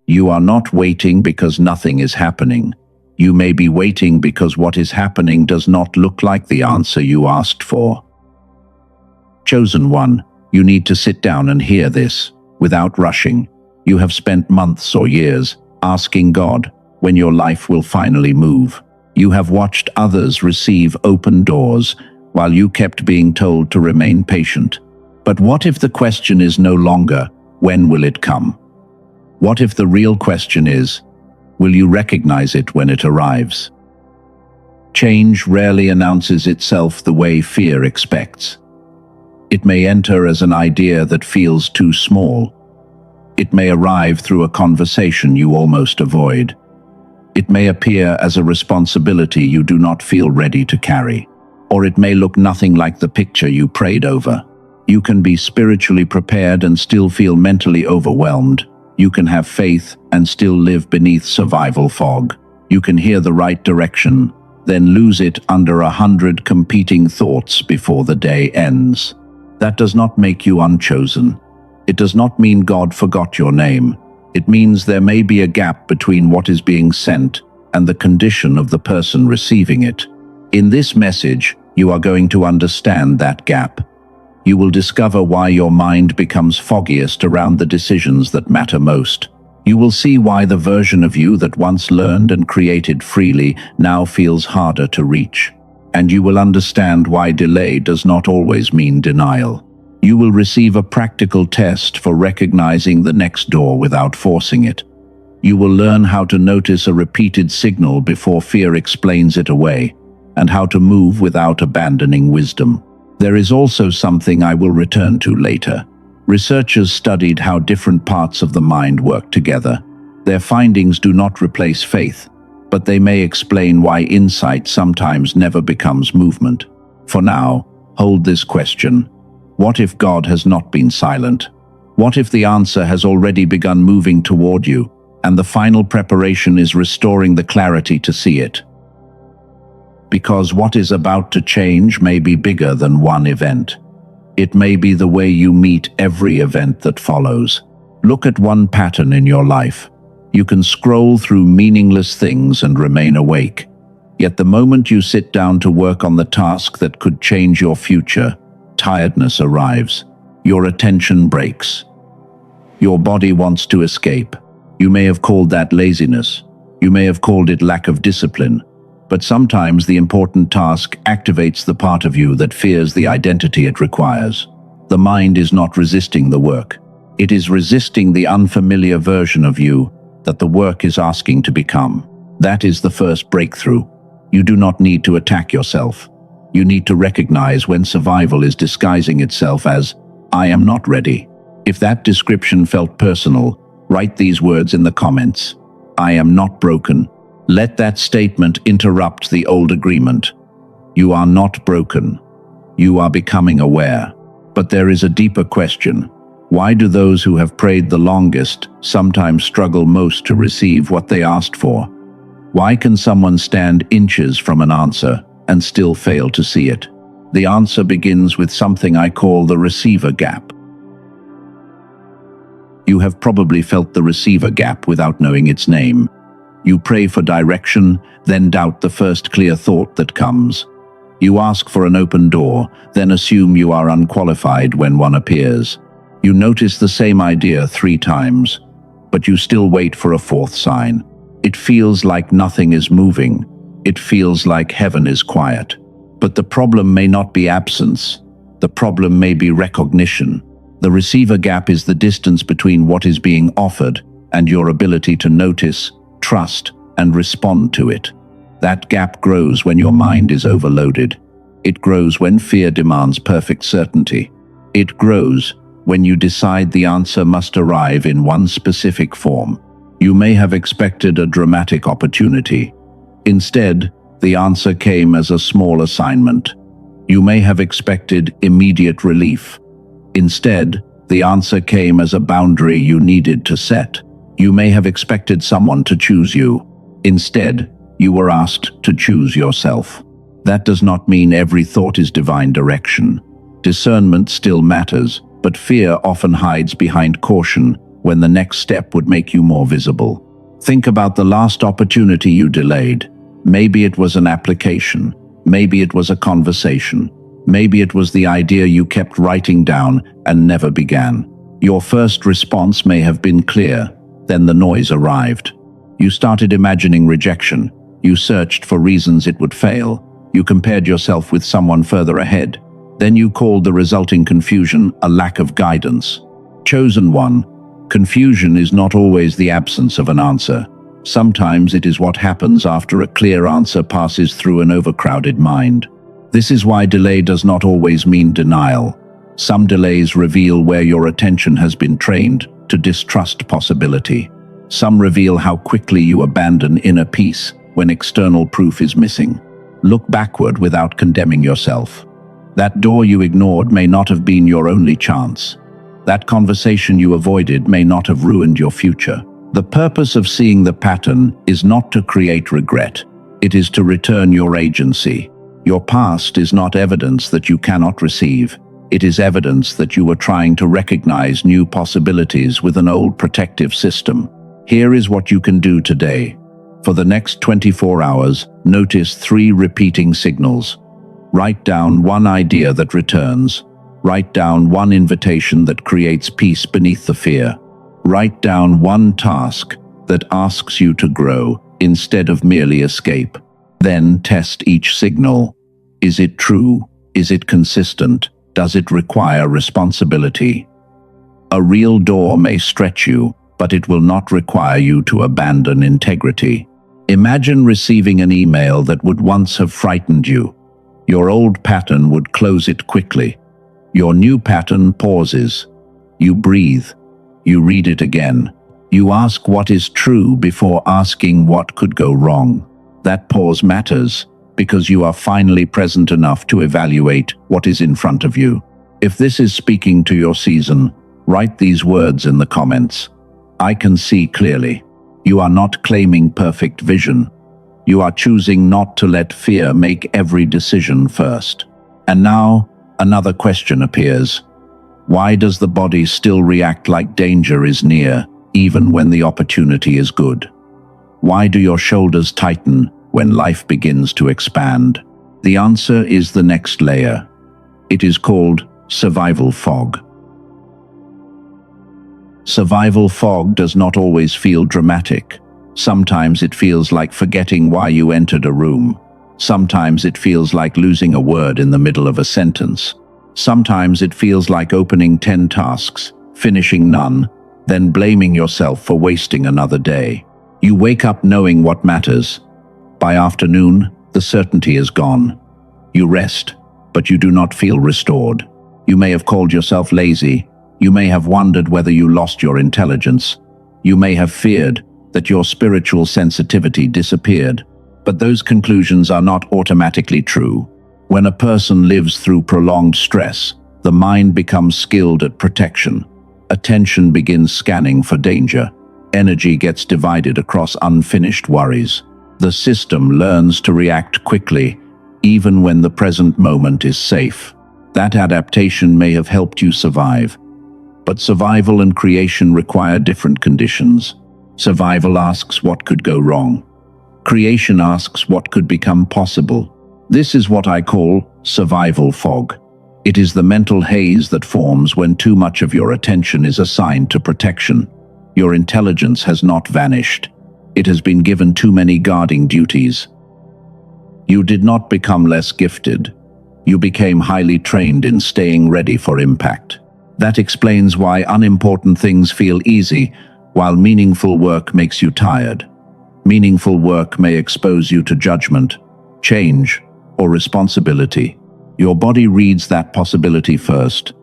You are not waiting because nothing is happening. You may be waiting because what is happening does not look like the answer you asked for. Chosen one, you need to sit down and hear this, without rushing. You have spent months or years asking God when your life will finally move. You have watched others receive open doors while you kept being told to remain patient. But what if the question is no longer, when will it come? What if the real question is, will you recognize it when it arrives? Change rarely announces itself the way fear expects. It may enter as an idea that feels too small. It may arrive through a conversation you almost avoid. It may appear as a responsibility you do not feel ready to carry. Or it may look nothing like the picture you prayed over. You can be spiritually prepared and still feel mentally overwhelmed. You can have faith and still live beneath survival fog. You can hear the right direction, then lose it under 100 competing thoughts before the day ends. That does not make you unchosen. It does not mean God forgot your name. It means there may be a gap between what is being sent and the condition of the person receiving it. In this message, you are going to understand that gap. You will discover why your mind becomes foggiest around the decisions that matter most. You will see why the version of you that once learned and created freely now feels harder to reach. And you will understand why delay does not always mean denial. You will receive a practical test for recognizing the next door without forcing it. You will learn how to notice a repeated signal before fear explains it away, and how to move without abandoning wisdom. There is also something I will return to later. Researchers studied how different parts of the mind work together. Their findings do not replace faith, but they may explain why insight sometimes never becomes movement. For now, hold this question. What if God has not been silent? What if the answer has already begun moving toward you, and the final preparation is restoring the clarity to see it? Because what is about to change may be bigger than one event. It may be the way you meet every event that follows. Look at one pattern in your life. You can scroll through meaningless things and remain awake. Yet the moment you sit down to work on the task that could change your future, tiredness arrives. Your attention breaks. Your body wants to escape. You may have called that laziness. You may have called it lack of discipline. But sometimes the important task activates the part of you that fears the identity it requires. The mind is not resisting the work. It is resisting the unfamiliar version of you that the work is asking to become. That is the first breakthrough. You do not need to attack yourself. You need to recognize when survival is disguising itself as, "I am not ready." If that description felt personal, write these words in the comments. I am not broken. Let that statement interrupt the old agreement. You are not broken. You are becoming aware. But there is a deeper question. Why do those who have prayed the longest sometimes struggle most to receive what they asked for? Why can someone stand inches from an answer and still fail to see it? The answer begins with something I call the receiver gap. You have probably felt the receiver gap without knowing its name. You pray for direction, then doubt the first clear thought that comes. You ask for an open door, then assume you are unqualified when one appears. You notice the same idea 3 times, but you still wait for a 4th sign. It feels like nothing is moving. It feels like heaven is quiet. But the problem may not be absence. The problem may be recognition. The receiver gap is the distance between what is being offered and your ability to notice, trust, and respond to it. That gap grows when your mind is overloaded. It grows when fear demands perfect certainty. It grows when you decide the answer must arrive in one specific form. You may have expected a dramatic opportunity. Instead, the answer came as a small assignment. You may have expected immediate relief. Instead, the answer came as a boundary you needed to set. You may have expected someone to choose you. Instead, you were asked to choose yourself. That does not mean every thought is divine direction. Discernment still matters, but fear often hides behind caution when the next step would make you more visible. Think about the last opportunity you delayed. Maybe it was an application. Maybe it was a conversation. Maybe it was the idea you kept writing down and never began. Your first response may have been clear, then the noise arrived. You started imagining rejection. You searched for reasons it would fail. You compared yourself with someone further ahead. Then you called the resulting confusion a lack of guidance. Chosen one, confusion is not always the absence of an answer. Sometimes it is what happens after a clear answer passes through an overcrowded mind. This is why delay does not always mean denial. Some delays reveal where your attention has been trained to distrust possibility. Some reveal how quickly you abandon inner peace when external proof is missing. Look backward without condemning yourself. That door you ignored may not have been your only chance. That conversation you avoided may not have ruined your future. The purpose of seeing the pattern is not to create regret. It is to return your agency. Your past is not evidence that you cannot receive. It is evidence that you were trying to recognize new possibilities with an old protective system. Here is what you can do today. For the next 24 hours, notice 3 repeating signals. Write down one idea that returns. Write down one invitation that creates peace beneath the fear. Write down one task that asks you to grow instead of merely escape. Then test each signal. Is it true? Is it consistent? Does it require responsibility? A real door may stretch you, but it will not require you to abandon integrity. Imagine receiving an email that would once have frightened you. Your old pattern would close it quickly. Your new pattern pauses. You breathe. You read it again. You ask what is true before asking what could go wrong. That pause matters because you are finally present enough to evaluate what is in front of you. If this is speaking to your season, write these words in the comments. I can see clearly. You are not claiming perfect vision. You are choosing not to let fear make every decision first. And now, another question appears. Why does the body still react like danger is near, even when the opportunity is good? Why do your shoulders tighten when life begins to expand? The answer is the next layer. It is called survival fog. Survival fog does not always feel dramatic. Sometimes it feels like forgetting why you entered a room. Sometimes it feels like losing a word in the middle of a sentence. Sometimes it feels like opening 10 tasks, finishing none, then blaming yourself for wasting another day. You wake up knowing what matters. By afternoon, the certainty is gone. You rest, but you do not feel restored. You may have called yourself lazy. You may have wondered whether you lost your intelligence. You may have feared that your spiritual sensitivity disappeared. But those conclusions are not automatically true. When a person lives through prolonged stress, the mind becomes skilled at protection. Attention begins scanning for danger. Energy gets divided across unfinished worries. The system learns to react quickly, even when the present moment is safe. That adaptation may have helped you survive. But survival and creation require different conditions. Survival asks what could go wrong. Creation asks what could become possible. This is what I call survival fog. It is the mental haze that forms when too much of your attention is assigned to protection. Your intelligence has not vanished. It has been given too many guarding duties. You did not become less gifted. You became highly trained in staying ready for impact. That explains why unimportant things feel easy, while meaningful work makes you tired. Meaningful work may expose you to judgment, change, or responsibility. Your body reads that possibility first.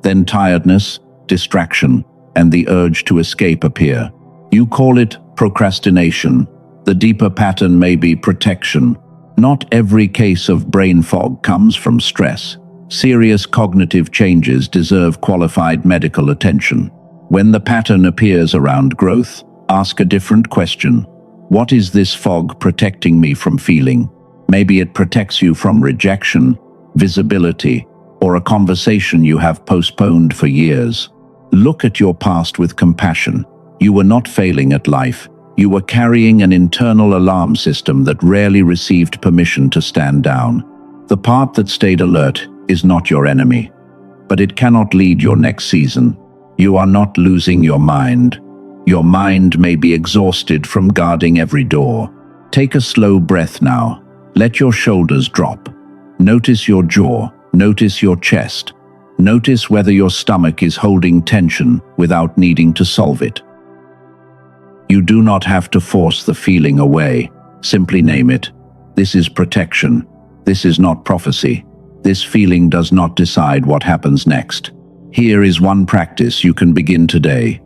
Then tiredness, distraction, and the urge to escape appear. You call it procrastination. The deeper pattern may be protection. Not every case of brain fog comes from stress. Serious cognitive changes deserve qualified medical attention. When the pattern appears around growth, ask a different question. What is this fog protecting me from feeling? Maybe it protects you from rejection, visibility, or a conversation you have postponed for years. Look at your past with compassion. You were not failing at life. You were carrying an internal alarm system that rarely received permission to stand down. The part that stayed alert is not your enemy, but it cannot lead your next season. You are not losing your mind. Your mind may be exhausted from guarding every door. Take a slow breath now. Let your shoulders drop. Notice your jaw. Notice your chest. Notice whether your stomach is holding tension without needing to solve it. You do not have to force the feeling away. Simply name it. This is protection. This is not prophecy. This feeling does not decide what happens next. Here is one practice you can begin today.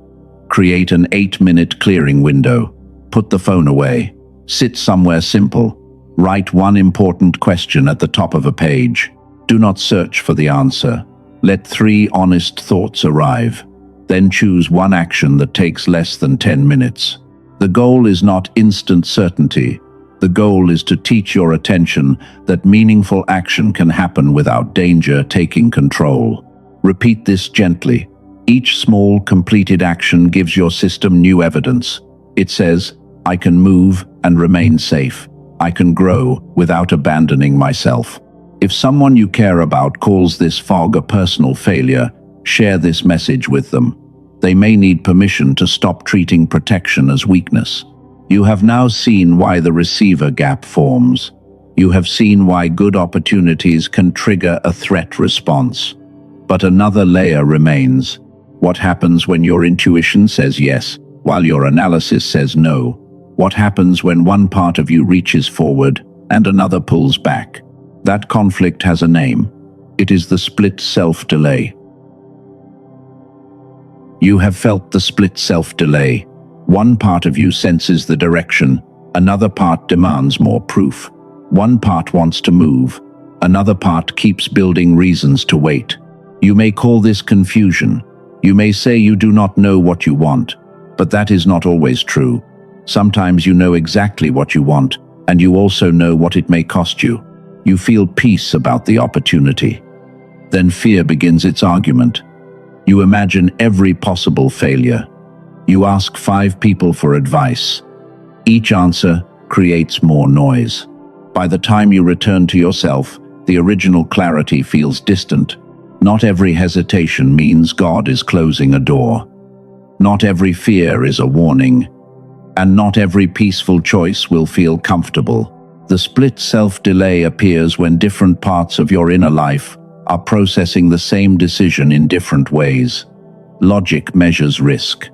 Create an 8-minute clearing window. Put the phone away. Sit somewhere simple. Write one important question at the top of a page. Do not search for the answer. Let 3 honest thoughts arrive. Then choose one action that takes less than 10 minutes. The goal is not instant certainty. The goal is to teach your attention that meaningful action can happen without danger taking control. Repeat this gently. Each small, completed action gives your system new evidence. It says, I can move and remain safe. I can grow without abandoning myself. If someone you care about calls this fog a personal failure, share this message with them. They may need permission to stop treating protection as weakness. You have now seen why the receiver gap forms. You have seen why good opportunities can trigger a threat response. But another layer remains. What happens when your intuition says yes, while your analysis says no? What happens when one part of you reaches forward and another pulls back? That conflict has a name. It is the split self-delay. You have felt the split self-delay. One part of you senses the direction, another part demands more proof. One part wants to move, another part keeps building reasons to wait. You may call this confusion. You may say you do not know what you want, but that is not always true. Sometimes you know exactly what you want, and you also know what it may cost you. You feel peace about the opportunity. Then fear begins its argument. You imagine every possible failure. You ask 5 people for advice. Each answer creates more noise. By the time you return to yourself, the original clarity feels distant. Not every hesitation means God is closing a door. Not every fear is a warning. And not every peaceful choice will feel comfortable. The split self-delay appears when different parts of your inner life are processing the same decision in different ways. Logic measures risk.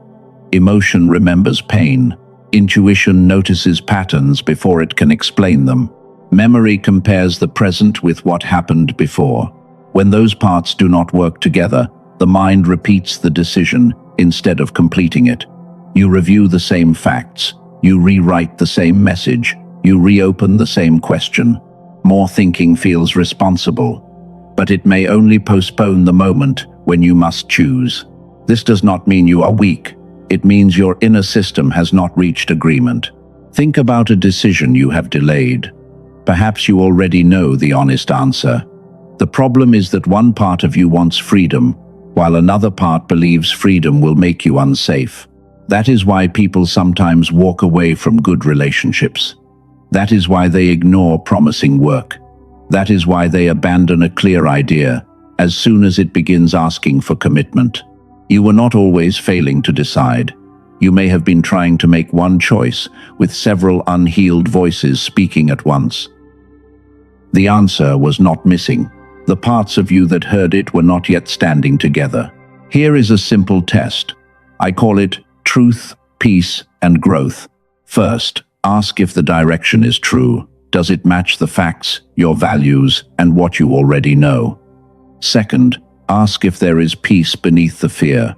Emotion remembers pain. Intuition notices patterns before it can explain them. Memory compares the present with what happened before. When those parts do not work together, the mind repeats the decision instead of completing it. You review the same facts. You rewrite the same message. You reopen the same question. More thinking feels responsible, but it may only postpone the moment when you must choose. This does not mean you are weak. It means your inner system has not reached agreement. Think about a decision you have delayed. Perhaps you already know the honest answer. The problem is that one part of you wants freedom, while another part believes freedom will make you unsafe. That is why people sometimes walk away from good relationships. That is why they ignore promising work. That is why they abandon a clear idea as soon as it begins asking for commitment. You were not always failing to decide. You may have been trying to make one choice with several unhealed voices speaking at once. The answer was not missing. The parts of you that heard it were not yet standing together. Here is a simple test. I call it truth, peace, and growth. First, ask if the direction is true. Does it match the facts, your values, and what you already know? Second, ask if there is peace beneath the fear.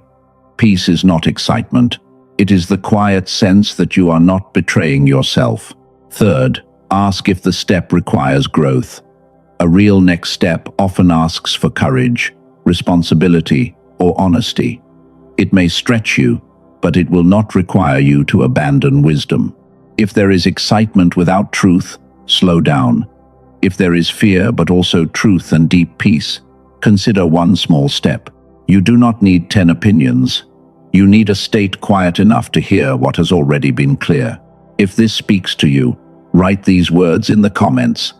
Peace is not excitement. It is the quiet sense that you are not betraying yourself. Third, ask if the step requires growth. A real next step often asks for courage, responsibility, or honesty. It may stretch you, but it will not require you to abandon wisdom. If there is excitement without truth, slow down. If there is fear but also truth and deep peace, consider one small step. You do not need 10 opinions. You need a state quiet enough to hear what has already been clear. If this speaks to you, write these words in the comments.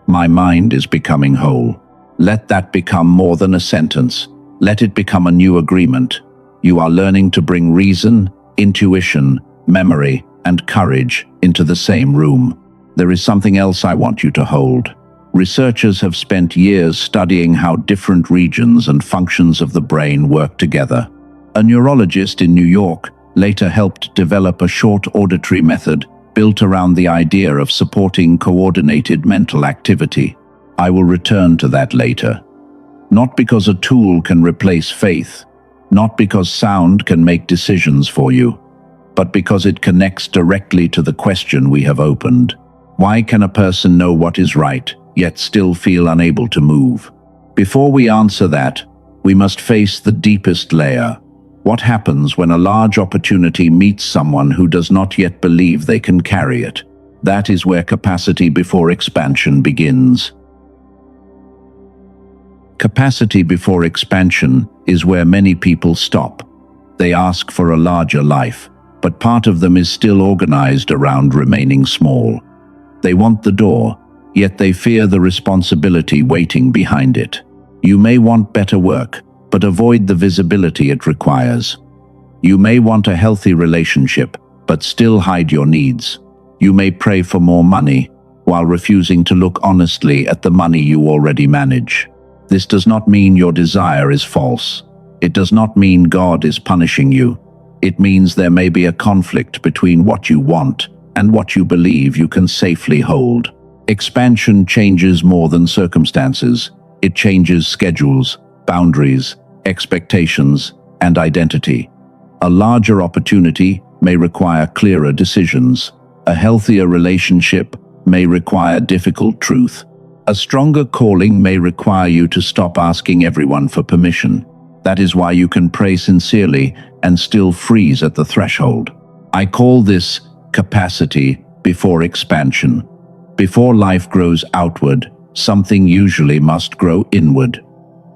My mind is becoming whole. Let that become more than a sentence. Let it become a new agreement. You are learning to bring reason, intuition, memory, and courage into the same room. There is something else I want you to hold. Researchers have spent years studying how different regions and functions of the brain work together. A neurologist in New York later helped develop a short auditory method built around the idea of supporting coordinated mental activity. I will return to that later. Not because a tool can replace faith, not because sound can make decisions for you, but because it connects directly to the question we have opened. Why can a person know what is right, yet still feel unable to move? Before we answer that, we must face the deepest layer. What happens when a large opportunity meets someone who does not yet believe they can carry it? That is where capacity before expansion begins. Capacity before expansion is where many people stop. They ask for a larger life, but part of them is still organized around remaining small. They want the door, yet they fear the responsibility waiting behind it. You may want better work, but avoid the visibility it requires. You may want a healthy relationship, but still hide your needs. You may pray for more money, while refusing to look honestly at the money you already manage. This does not mean your desire is false. It does not mean God is punishing you. It means there may be a conflict between what you want and what you believe you can safely hold. Expansion changes more than circumstances. It changes schedules, boundaries, expectations, and identity. A larger opportunity may require clearer decisions. A healthier relationship may require difficult truth. A stronger calling may require you to stop asking everyone for permission. That is why you can pray sincerely and still freeze at the threshold. I call this capacity before expansion. Before life grows outward, something usually must grow inward.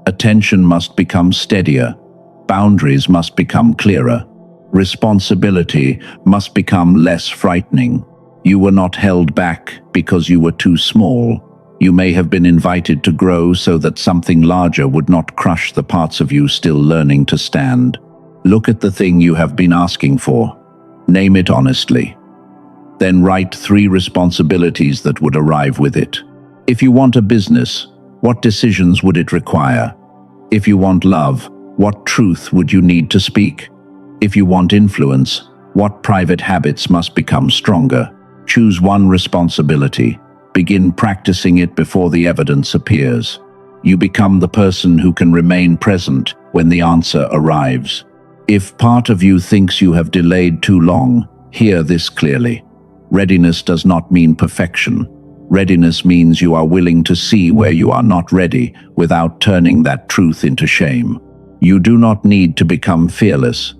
Attention must become steadier. Boundaries must become clearer. Responsibility must become less frightening. You were not held back because you were too small. You may have been invited to grow so that something larger would not crush the parts of you still learning to stand. Look at the thing you have been asking for. Name it honestly. Then write 3 responsibilities that would arrive with it. If you want a business, what decisions would it require? If you want love, what truth would you need to speak? If you want influence, what private habits must become stronger? Choose one responsibility. Begin practicing it before the evidence appears. You become the person who can remain present when the answer arrives. If part of you thinks you have delayed too long, hear this clearly. Readiness does not mean perfection. Readiness means you are willing to see where you are not ready without turning that truth into shame. You do not need to become fearless.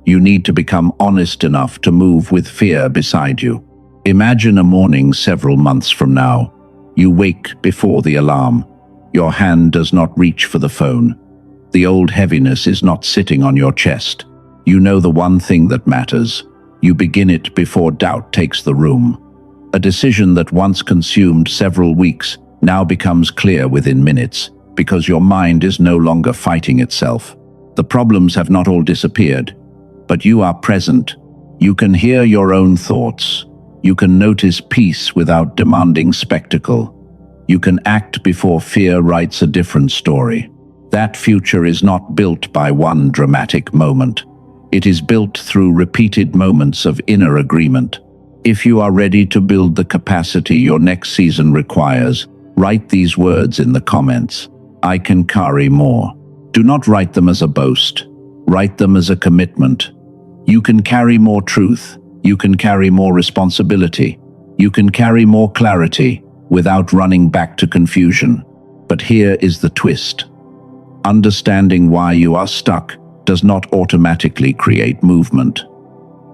You need to become honest enough to move with fear beside you. Imagine a morning several months from now. You wake before the alarm. Your hand does not reach for the phone. The old heaviness is not sitting on your chest. You know the one thing that matters. You begin it before doubt takes the room. A decision that once consumed several weeks now becomes clear within minutes, because your mind is no longer fighting itself. The problems have not all disappeared, but you are present. You can hear your own thoughts. You can notice peace without demanding spectacle. You can act before fear writes a different story. That future is not built by one dramatic moment. It is built through repeated moments of inner agreement. If you are ready to build the capacity your next season requires, write these words in the comments. I can carry more. Do not write them as a boast. Write them as a commitment. You can carry more truth. You can carry more responsibility. You can carry more clarity without running back to confusion. But here is the twist. Understanding why you are stuck does not automatically create movement.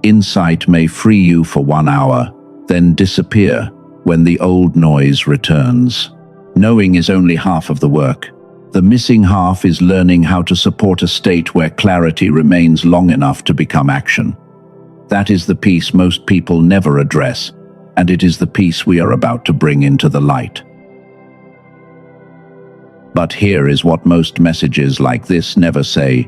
Insight may free you for 1 hour, then disappear when the old noise returns. Knowing is only half of the work. The missing half is learning how to support a state where clarity remains long enough to become action. That is the piece most people never address, and it is the piece we are about to bring into the light. But here is what most messages like this never say.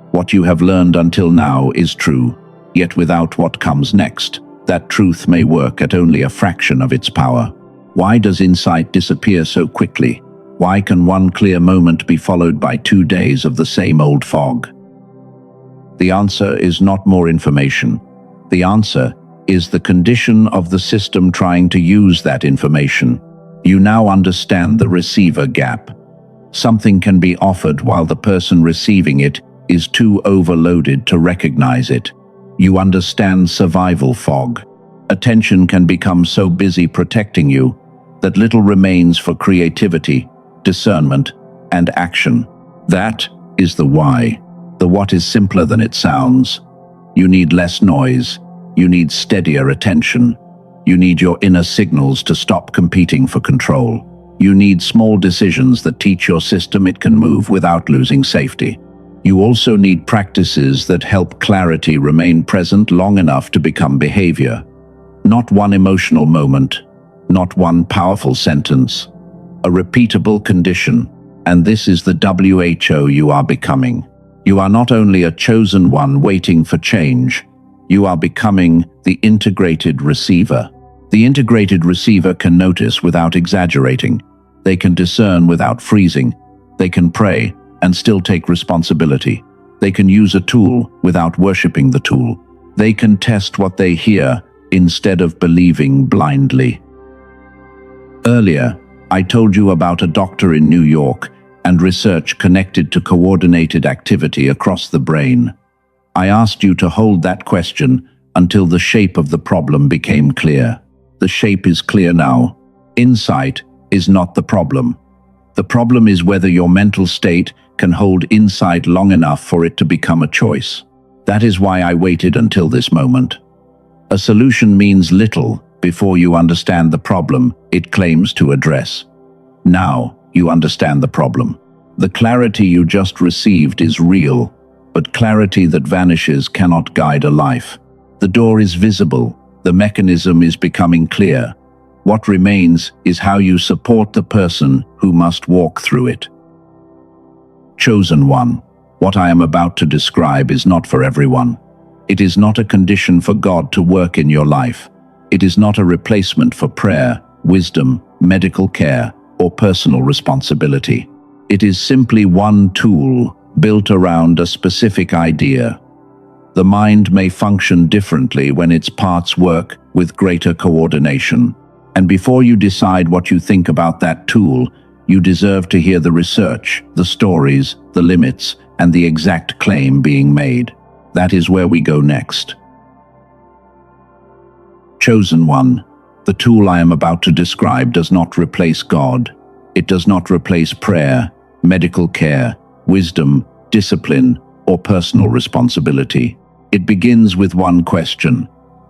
What you have learned until now is true, yet without what comes next, that truth may work at only a fraction of its power. Why does insight disappear so quickly? Why can one clear moment be followed by 2 days of the same old fog? The answer is not more information. The answer is the condition of the system trying to use that information. You now understand the receiver gap. Something can be offered while the person receiving it is too overloaded to recognize it. You understand survival fog. Attention can become so busy protecting you that little remains for creativity, discernment, and action. That is the why. The what is simpler than it sounds. You need less noise. You need steadier attention. You need your inner signals to stop competing for control. You need small decisions that teach your system it can move without losing safety. You also need practices that help clarity remain present long enough to become behavior. Not one emotional moment, not one powerful sentence. A repeatable condition, and this is the WHO you are becoming. You are not only a chosen one waiting for change, you are becoming the integrated receiver. The integrated receiver can notice without exaggerating. They can discern without freezing. They can pray and still take responsibility. They can use a tool without worshipping the tool. They can test what they hear instead of believing blindly. Earlier, I told you about a doctor in New York and research connected to coordinated activity across the brain. I asked you to hold that question until the shape of the problem became clear. The shape is clear now. Insight is not the problem. The problem is whether your mental state can hold insight long enough for it to become a choice. That is why I waited until this moment. A solution means little before you understand the problem it claims to address. Now you understand the problem. The clarity you just received is real, but clarity that vanishes cannot guide a life. The door is visible, the mechanism is becoming clear. What remains is how you support the person who must walk through it. Chosen one, what I am about to describe is not for everyone. It is not a condition for God to work in your life. It is not a replacement for prayer, wisdom, medical care, or personal responsibility. It is simply one tool built around a specific idea. The mind may function differently when its parts work with greater coordination. And before you decide what you think about that tool, you deserve to hear the research, the stories, the limits, and the exact claim being made. That is where we go next. Chosen one, the tool I am about to describe does not replace God. It does not replace prayer, medical care, wisdom, discipline, or personal responsibility. It begins with one question.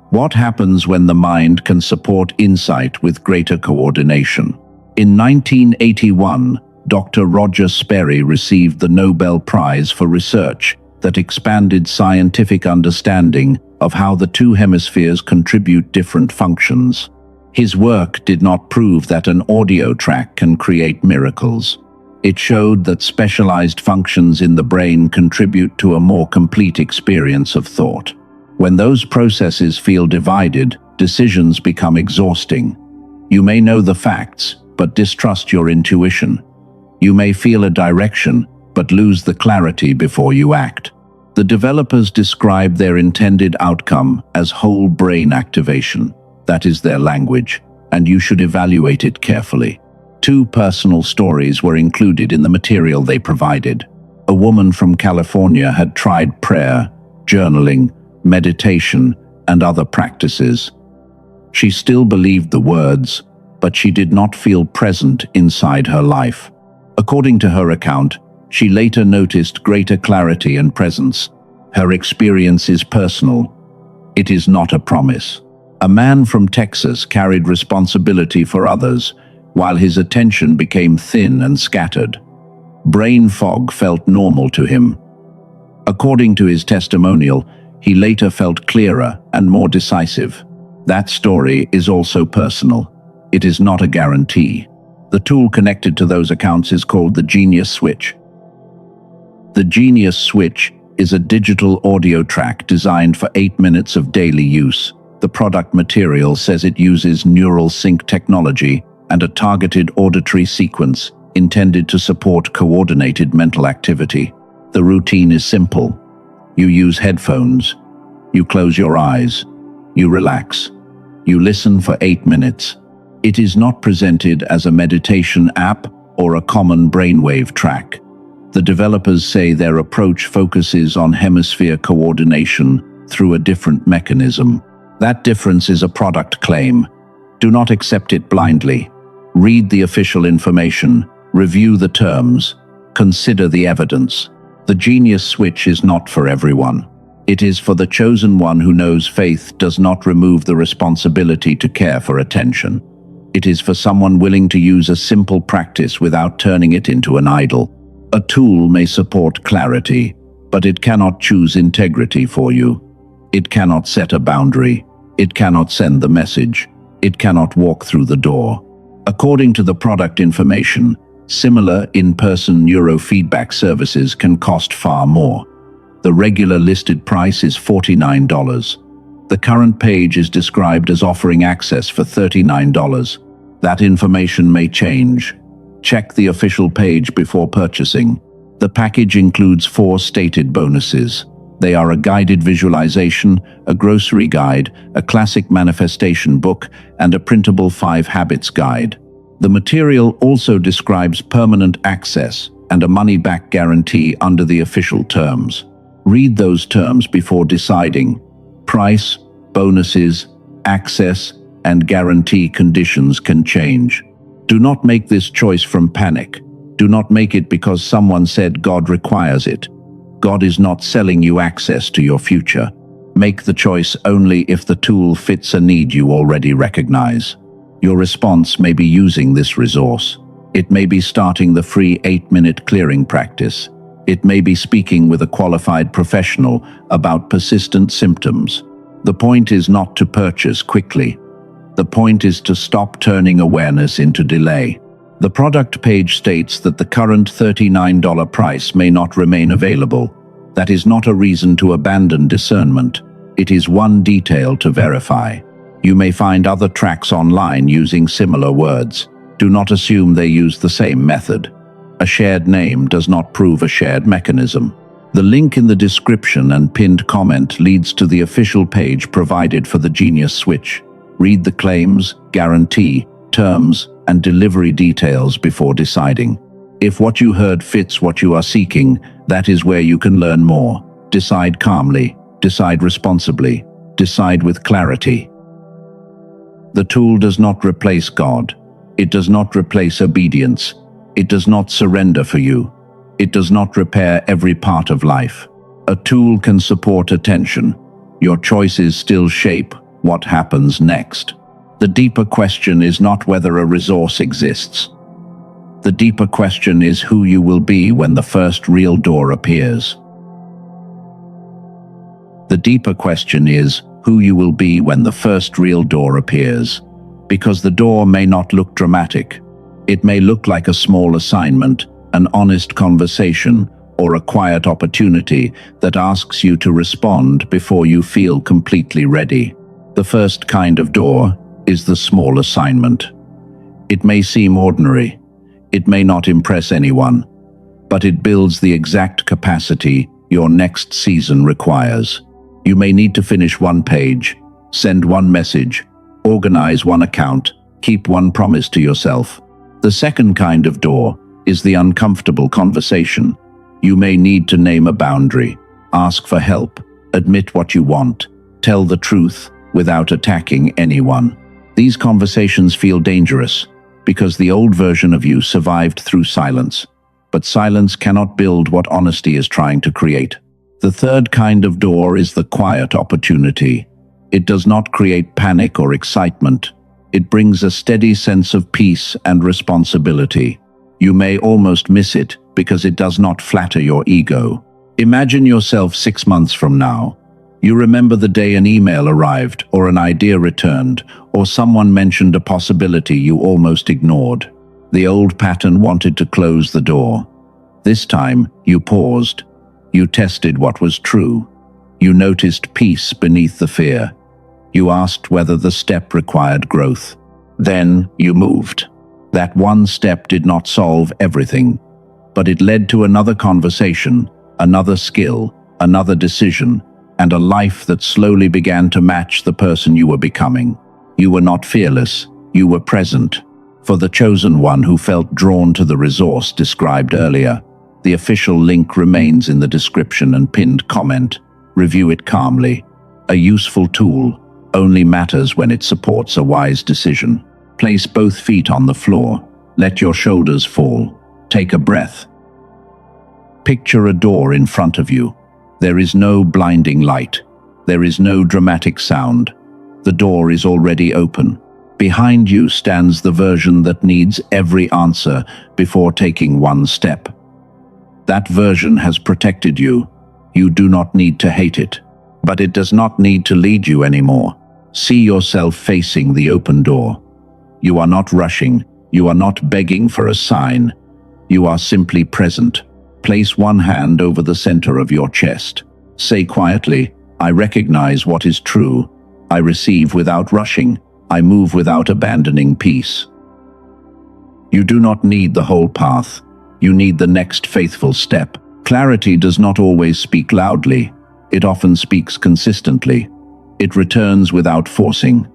What happens when the mind can support insight with greater coordination? In 1981, Doctor Roger Sperry received the Nobel Prize for research that expanded scientific understanding of how the two hemispheres contribute different functions. His work did not prove that an audio track can create miracles. It showed that specialized functions in the brain contribute to a more complete experience of thought. When those processes feel divided, decisions become exhausting. You may know the facts, but distrust your intuition. You may feel a direction, but lose the clarity before you act. The developers describe their intended outcome as whole brain activation. That is their language, and you should evaluate it carefully. 2 personal stories were included in the material they provided. A woman from California had tried prayer, journaling, meditation, and other practices. She still believed the words, but she did not feel present inside her life. According to her account, she later noticed greater clarity and presence. Her experience is personal. It is not a promise. A man from Texas carried responsibility for others, while his attention became thin and scattered. Brain fog felt normal to him. According to his testimonial, he later felt clearer and more decisive. That story is also personal. It is not a guarantee. The tool connected to those accounts is called the Genius Switch. The Genius Switch is a digital audio track designed for 8 minutes of daily use. The product material says it uses neural sync technology and a targeted auditory sequence intended to support coordinated mental activity. The routine is simple. You use headphones. You close your eyes. You relax. You listen for 8 minutes. It is not presented as a meditation app or a common brainwave track. The developers say their approach focuses on hemisphere coordination through a different mechanism. That difference is a product claim. Do not accept it blindly. Read the official information, review the terms, consider the evidence. The Genius Switch is not for everyone. It is for the chosen one who knows faith does not remove the responsibility to care for attention. It is for someone willing to use a simple practice without turning it into an idol. A tool may support clarity, but it cannot choose integrity for you. It cannot set a boundary. It cannot send the message. It cannot walk through the door. According to the product information, similar in-person neurofeedback services can cost far more. The regular listed price is $49. The current page is described as offering access for $39. That information may change. Check the official page before purchasing. The package includes 4 stated bonuses. They are a guided visualization, a grocery guide, a classic manifestation book, and a printable 5 habits guide. The material also describes permanent access and a money-back guarantee under the official terms. Read those terms before deciding. Price, bonuses, access, and guarantee conditions can change. Do not make this choice from panic. Do not make it because someone said God requires it. God is not selling you access to your future. Make the choice only if the tool fits a need you already recognize. Your response may be using this resource. It may be starting the free 8-minute clearing practice. It may be speaking with a qualified professional about persistent symptoms. The point is not to purchase quickly. The point is to stop turning awareness into delay. The product page states that the current $39 price may not remain available. That is not a reason to abandon discernment. It is one detail to verify. You may find other tracks online using similar words. Do not assume they use the same method. A shared name does not prove a shared mechanism. The link in the description and pinned comment leads to the official page provided for the Genius Switch. Read the claims, guarantee, terms, and delivery details before deciding. If what you heard fits what you are seeking, that is where you can learn more. Decide calmly, decide responsibly, decide with clarity. The tool does not replace God. It does not replace obedience. It does not surrender for you. It does not repair every part of life. A tool can support attention. Your choices still shape what happens next. The deeper question is not whether a resource exists. The deeper question is who you will be when the first real door appears. The deeper question is who you will be when the first real door appears. Because the door may not look dramatic. It may look like a small assignment, an honest conversation, or a quiet opportunity that asks you to respond before you feel completely ready. The first kind of door is the small assignment. It may seem ordinary. It may not impress anyone, but it builds the exact capacity your next season requires. You may need to finish 1 page, send 1 message, organize 1 account, keep 1 promise to yourself. The second kind of door is the uncomfortable conversation. You may need to name a boundary, ask for help, admit what you want, tell the truth without attacking anyone. These conversations feel dangerous because the old version of you survived through silence. But silence cannot build what honesty is trying to create. The third kind of door is the quiet opportunity. It does not create panic or excitement. It brings a steady sense of peace and responsibility. You may almost miss it because it does not flatter your ego. Imagine yourself 6 months from now. You remember the day an email arrived, or an idea returned, or someone mentioned a possibility you almost ignored. The old pattern wanted to close the door. This time, you paused. You tested what was true. You noticed peace beneath the fear. You asked whether the step required growth. Then you moved. That one step did not solve everything, but it led to another conversation, another skill, another decision, and a life that slowly began to match the person you were becoming. You were not fearless, you were present. For the chosen one who felt drawn to the resource described earlier, the official link remains in the description and pinned comment. Review it calmly. A useful tool only matters when it supports a wise decision. Place both feet on the floor. Let your shoulders fall. Take a breath. Picture a door in front of you. There is no blinding light. There is no dramatic sound. The door is already open. Behind you stands the version that needs every answer before taking one step. That version has protected you. You do not need to hate it, but it does not need to lead you anymore. See yourself facing the open door. You are not rushing. You are not begging for a sign. You are simply present. Place one hand over the center of your chest. Say quietly, I recognize what is true. I receive without rushing. I move without abandoning peace. You do not need the whole path. You need the next faithful step. Clarity does not always speak loudly. It often speaks consistently. It returns without forcing.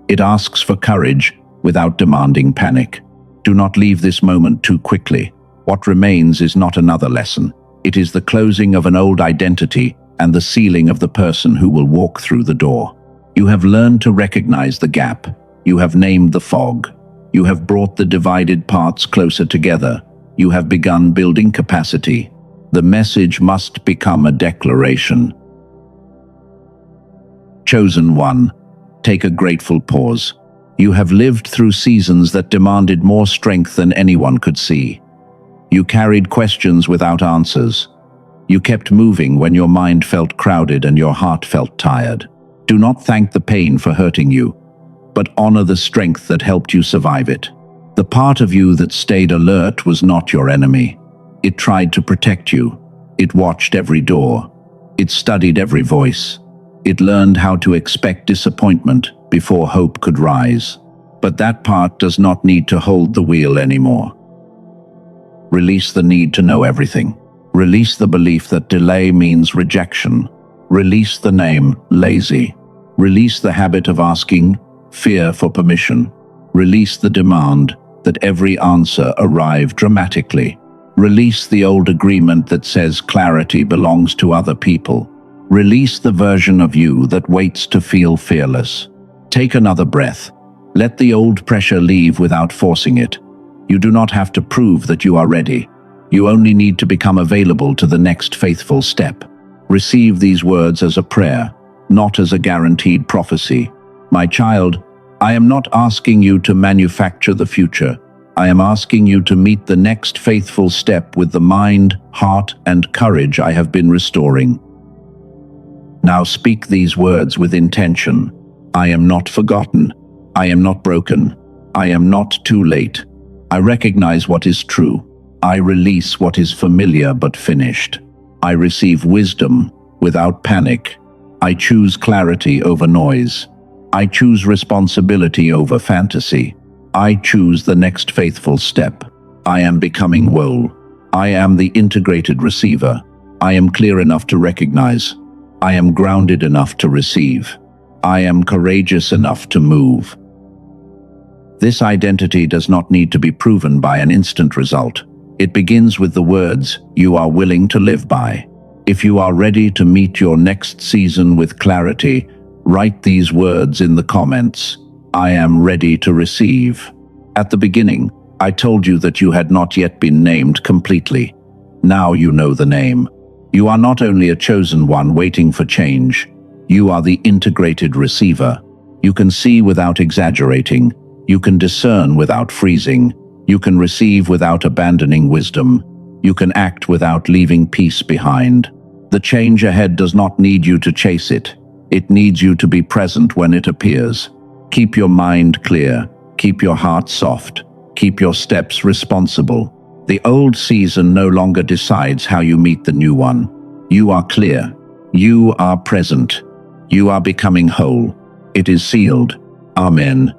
It asks for courage without demanding panic. Do not leave this moment too quickly. What remains is not another lesson. It is the closing of an old identity and the sealing of the person who will walk through the door. You have learned to recognize the gap. You have named the fog. You have brought the divided parts closer together. You have begun building capacity. The message must become a declaration. Chosen one, take a grateful pause. You have lived through seasons that demanded more strength than anyone could see. You carried questions without answers. You kept moving when your mind felt crowded and your heart felt tired. Do not thank the pain for hurting you, but honor the strength that helped you survive it. The part of you that stayed alert was not your enemy. It tried to protect you. It watched every door. It studied every voice. It learned how to expect disappointment before hope could rise. But that part does not need to hold the wheel anymore. Release the need to know everything. Release the belief that delay means rejection. Release the name lazy. Release the habit of asking fear for permission. Release the demand that every answer arrive dramatically. Release the old agreement that says clarity belongs to other people. Release the version of you that waits to feel fearless. Take another breath. Let the old pressure leave without forcing it. You do not have to prove that you are ready. You only need to become available to the next faithful step. Receive these words as a prayer, not as a guaranteed prophecy. My child, I am not asking you to manufacture the future. I am asking you to meet the next faithful step with the mind, heart, and courage I have been restoring. Now speak these words with intention. I am not forgotten. I am not broken. I am not too late. I recognize what is true. I release what is familiar but finished. I receive wisdom without panic. I choose clarity over noise. I choose responsibility over fantasy. I choose the next faithful step. I am becoming whole. I am the integrated receiver. I am clear enough to recognize. I am grounded enough to receive. I am courageous enough to move. This identity does not need to be proven by an instant result. It begins with the words you are willing to live by. If you are ready to meet your next season with clarity, write these words in the comments. I am ready to receive. At the beginning, I told you that you had not yet been named completely. Now you know the name. You are not only a chosen one waiting for change. You are the integrated receiver. You can see without exaggerating. You can discern without freezing. You can receive without abandoning wisdom. You can act without leaving peace behind. The change ahead does not need you to chase it. It needs you to be present when it appears. Keep your mind clear. Keep your heart soft. Keep your steps responsible. The old season no longer decides how you meet the new one. You are clear. You are present. You are becoming whole. It is sealed. Amen.